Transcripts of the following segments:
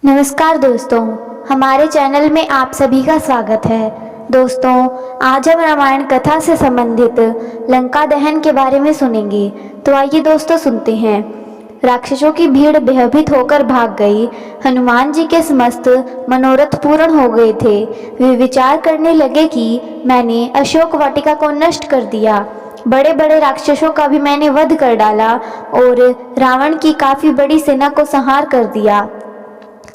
नमस्कार दोस्तों, हमारे चैनल में आप सभी का स्वागत है। दोस्तों, आज हम रामायण कथा से संबंधित लंका दहन के बारे में सुनेंगे। तो आइए दोस्तों सुनते हैं। राक्षसों की भीड़ भयभीत होकर भाग गई। हनुमान जी के समस्त मनोरथ पूर्ण हो गए थे। वे विचार करने लगे कि मैंने अशोक वाटिका को नष्ट कर दिया, बड़े बड़े राक्षसों का भी मैंने वध कर डाला और रावण की काफी बड़ी सेना को संहार कर दिया।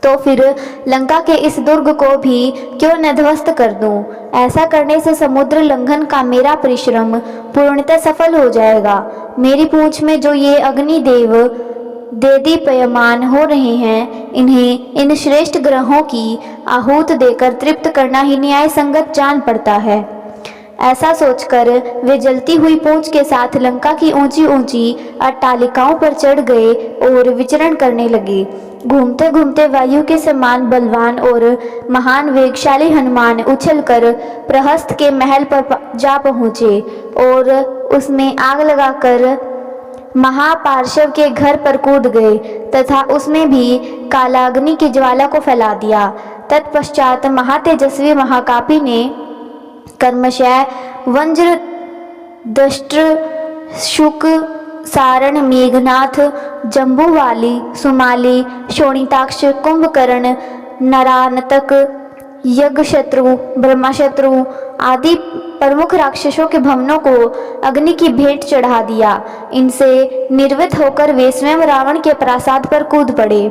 तो फिर लंका के इस दुर्ग को भी क्यों न ध्वस्त कर दूं? ऐसा करने से समुद्र लंघन का मेरा परिश्रम पूर्णतः सफल हो जाएगा। मेरी पूंछ में जो ये अग्निदेव देदीप्यमान हो रहे हैं, इन्हें इन श्रेष्ठ ग्रहों की आहूत देकर तृप्त करना ही न्याय संगत जान पड़ता है। ऐसा सोचकर वे जलती हुई पूंछ के साथ लंका की ऊंची ऊंची अट्टालिकाओं पर चढ़ गए और विचरण करने लगे। घूमते घूमते वायु के समान बलवान और महान वेगशाली हनुमान उछलकर प्रहस्त के महल पर जा पहुँचे और उसमें आग लगाकर महापार्श्व के घर पर कूद गए तथा उसमें भी कालाग्नि की ज्वाला को फैला दिया। तत्पश्चात महातेजस्वी महाकापी ने कर्मशः वज्र दष्ट्र शुक सारण मेघनाथ जम्बूवाली सुमाली शोणिताक्ष कुंभकर्ण नरानतक यज्ञशत्रु ब्रह्मशत्रु आदि प्रमुख राक्षसों के भवनों को अग्नि की भेंट चढ़ा दिया। इनसे निर्वृत होकर वे स्वयं रावण के प्रासाद पर कूद पड़े।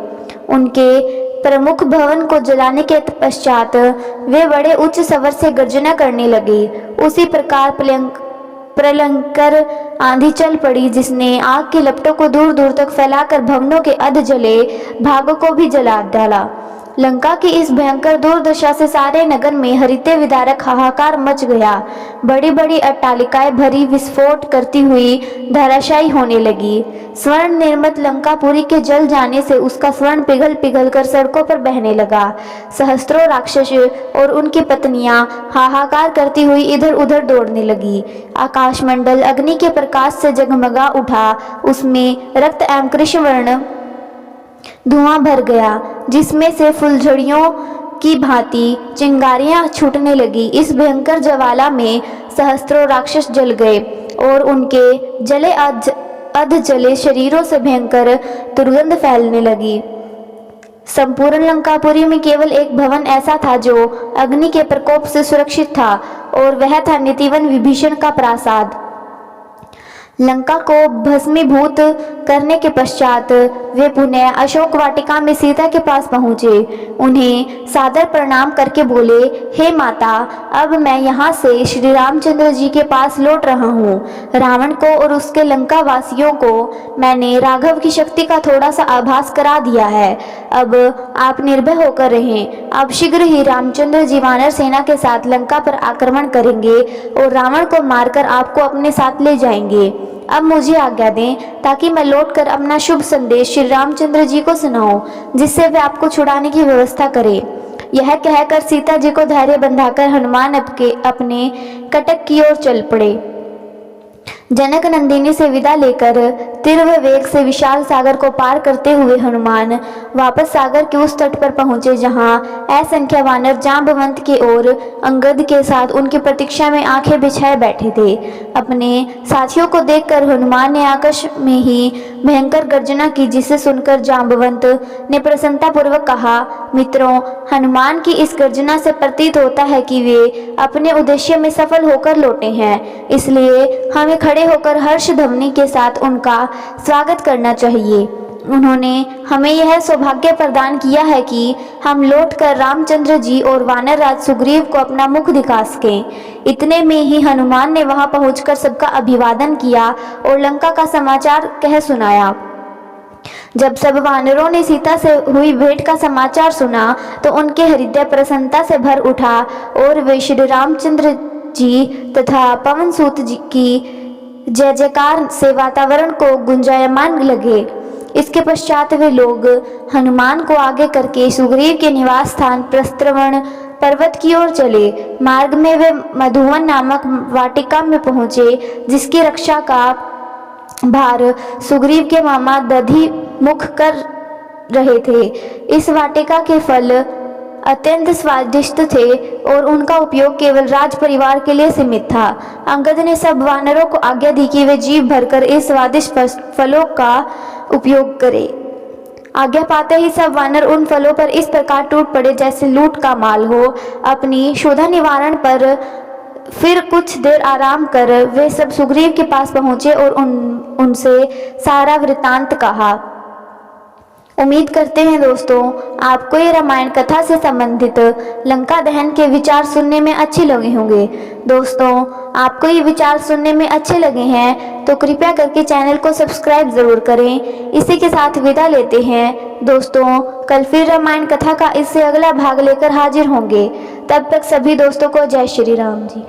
उनके प्रमुख भवन को जलाने के पश्चात वे बड़े उच्च स्वर से गर्जना करने लगे। उसी प्रकार प्रलंकर आंधी चल पड़ी, जिसने आग के लपटों को दूर दूर तक फैलाकर भवनों के अध जले भागों को भी जला डाला। लंका की इस भयंकर दुर्दशा से सारे नगर में हृदय विदारक हाहाकार मच गया। बड़ी बड़ी अट्टालिकाएं भरी विस्फोट करती हुई धराशायी होने लगी। स्वर्ण निर्मित लंकापुरी के जल जाने से उसका स्वर्ण पिघल पिघल कर सड़कों पर बहने लगा। सहस्त्रों राक्षस और उनकी पत्नियां हाहाकार करती हुई इधर उधर दौड़ने लगी। आकाशमंडल अग्नि के प्रकाश से जगमगा उठा। उसमें रक्त एवं कृष्ण वर्ण धुआं भर गया, जिसमें से फुलझड़ियों की भांति चिंगारियां छूटने लगी। इस भयंकर ज्वाला में सहस्त्रों राक्षस जल गए और उनके जले अध जले शरीरों से भयंकर दुर्गंध फैलने लगी। संपूर्ण लंकापुरी में केवल एक भवन ऐसा था जो अग्नि के प्रकोप से सुरक्षित था, और वह था नीतिवन विभीषण का प्रासाद। लंका को भस्मीभूत करने के पश्चात वे पुनः अशोक वाटिका में सीता के पास पहुँचे। उन्हें सादर प्रणाम करके बोले, हे माता, अब मैं यहाँ से श्री रामचंद्र जी के पास लौट रहा हूँ। रावण को और उसके लंका वासियों को मैंने राघव की शक्ति का थोड़ा सा आभास करा दिया है। अब आप निर्भय होकर रहें। अब शीघ्र ही रामचंद्र जी वानर सेना के साथ लंका पर आक्रमण करेंगे और रावण को मारकर आपको अपने साथ ले जाएंगे। अब मुझे आज्ञा दें ताकि मैं लौटकर अपना शुभ संदेश श्री रामचंद्र जी को सुनाऊं, जिससे वे आपको छुड़ाने की व्यवस्था करें। यह कहकर सीता जी को धैर्य बंधाकर हनुमान अपने कटक की ओर चल पड़े। जनक नंदिनी से विदा लेकर तीव्र वेग से विशाल सागर को पार करते हुए हनुमान वापस सागर के उस तट पर पहुंचे जहां असंख्य वानर जांबवंत की ओर अंगद के साथ उनकी प्रतीक्षा में आंखें बिछाए बैठे थे। अपने साथियों को देखकर हनुमान ने आकाश में ही भयंकर गर्जना की, जिसे सुनकर जांबवंत ने प्रसन्नता पूर्वक कहा, मित्रों, हनुमान की इस गर्जना से प्रतीत होता है कि वे अपने उद्देश्य में सफल होकर लौटे हैं। इसलिए हमें खड़े होकर हर्ष ध्वनि के साथ उनका स्वागत करना चाहिए। उन्होंने हमें यह सौभाग्य प्रदान किया है कि हम लौटकर रामचंद्र जी और वानरराज सुग्रीव को अपना मुख दिखा सकें। इतने में ही हनुमान ने वहां पहुंचकर सबका अभिवादन किया और लंका का समाचार कह सुनाया। जब सब वानरों ने सीता से हुई भेंट का समाचार सुना तो उनके हृदय प्रसन्नता से भर उठा और वे श्री रामचंद्र जी तथा पवन सूत जी की जय जयकार से वातावरण को गुंजायमान लगे। इसके पश्चात वे लोग हनुमान को आगे करके सुग्रीव के निवास स्थान प्रस्त्रवण पर्वत की ओर चले। मार्ग में वे मधुवन नामक वाटिका में पहुंचे, जिसकी रक्षा का भार सुग्रीव के मामा दधि मुख कर रहे थे। इस वाटिका के फल अत्यंत स्वादिष्ट थे और उनका उपयोग केवल राज परिवार के लिए सीमित था। अंगद ने सब वानरों को आज्ञा दी कि वे जी भरकर इस स्वादिष्ट फलों का उपयोग करें। आज्ञा पाते ही सब वानर उन फलों पर इस प्रकार टूट पड़े जैसे लूट का माल हो। अपनी क्षुधा निवारण पर फिर कुछ देर आराम कर वे सब सुग्रीव के पास पहुंचे और उनसे सारा वृतांत कहा। उम्मीद करते हैं दोस्तों आपको ये रामायण कथा से संबंधित लंका दहन के विचार सुनने में अच्छे लगे होंगे। दोस्तों आपको ये विचार सुनने में अच्छे लगे हैं तो कृपया करके चैनल को सब्सक्राइब ज़रूर करें। इसी के साथ विदा लेते हैं दोस्तों। कल फिर रामायण कथा का इससे अगला भाग लेकर हाजिर होंगे। तब तक सभी दोस्तों को जय श्री राम जी।